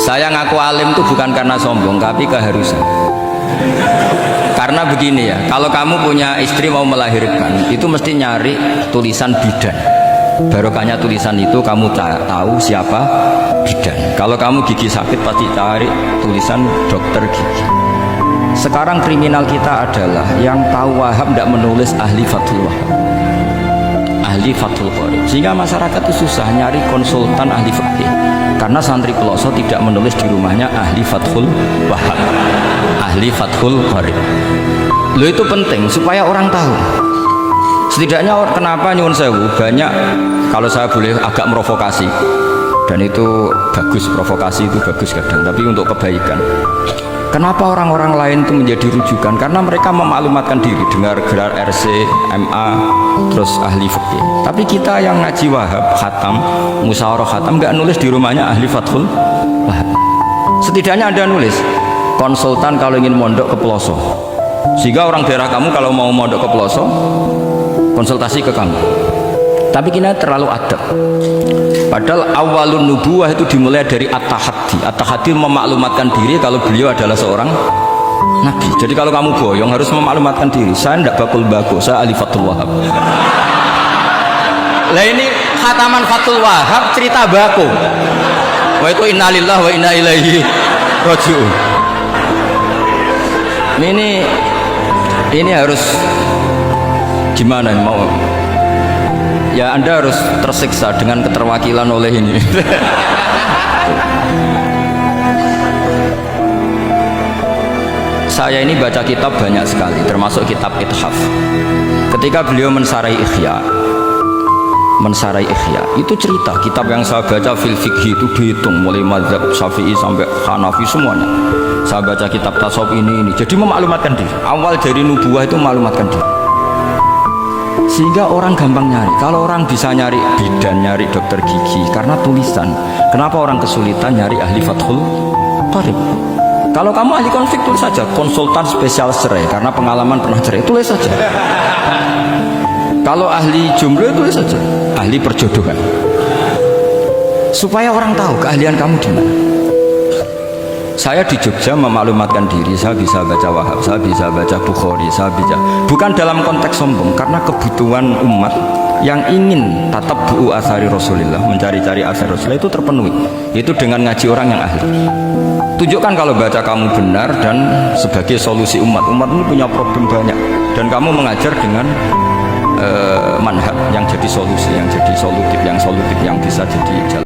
Saya ngaku alim itu bukan karena sombong, tapi keharusan. Karena begini ya, kalau kamu punya istri mau melahirkan, itu mesti nyari tulisan bidan. Barokahnya tulisan itu kamu tahu siapa bidan. Kalau kamu gigi sakit pasti cari tulisan dokter gigi. Sekarang kriminal kita adalah yang tahu Wahab tidak menulis ahli Fathul Wahab, ahli Fathul Qorib, sehingga masyarakat itu susah nyari konsultan ahli fikih. Karena santri Peloso tidak menulis di rumahnya ahli Fathul Wahab, ahli Fathul Qorib. Lo itu penting supaya orang tahu. Setidaknya kenapa nyuwun sewu banyak, kalau saya boleh agak merovokasi, dan itu bagus, provokasi itu bagus kadang, tapi untuk kebaikan. Kenapa orang-orang lain itu menjadi rujukan? Karena mereka memaklumatkan diri, dengar gelar RC, MA, terus ahli fikih. Tapi kita yang ngaji Wahab, khatam, musyawarah khatam, nggak nulis di rumahnya ahli Fathul Wahab. Setidaknya Anda nulis konsultan kalau ingin mondok ke Peloso, sehingga orang daerah kamu kalau mau mondok ke Peloso konsultasi ke kamu. Tapi kita terlalu adab. Padahal awalun nubuwah itu dimulai dari at-tahaddi. At-tahaddi memaklumatkan diri kalau beliau adalah seorang nabi. Jadi kalau kamu boyong harus memaklumatkan diri, saya tidak bakul bago, saya ahli Fathul Wahab. Lah ini khataman Fathul Wahab cerita bako. Wah itu innalillahi wa inna ilaihi raji'un. Ini harus gimana mau? Ya Anda harus tersiksa dengan keterwakilan oleh ini. Saya ini baca kitab banyak sekali, termasuk kitab Ithaf. Ketika beliau mensarai Ihya, itu cerita kitab yang saya baca fil fikhi itu dihitung mulai mazhab Syafi'i sampai Hanafi semuanya. Saya baca kitab tasawuf ini. Jadi memaklumatkan diri. Awal dari nubuwah itu memaklumatkan diri. Sehingga orang gampang nyari. Kalau orang bisa nyari bidan, nyari dokter gigi karena tulisan, kenapa orang kesulitan nyari ahli Fathul Qorib? Kalau kamu ahli konflik tulis saja konsultan spesial cerai karena pengalaman pernah cerai, tulis saja. Kalau ahli jomblo tulis saja ahli perjodohan, supaya orang tahu keahlian kamu di mana. Saya di Jogja memaklumatkan diri, saya bisa baca Wahab, saya bisa baca Bukhari, saya bisa, bukan dalam konteks sombong, karena kebutuhan umat yang ingin tatap bu'u asari Rasulullah, mencari-cari asar Rasulullah itu terpenuhi, itu dengan ngaji orang yang ahli. Tunjukkan kalau baca kamu benar dan sebagai solusi umat ini punya problem banyak, dan kamu mengajar dengan manhaj yang jadi solusi, yang jadi solutif, yang bisa jadi jalan.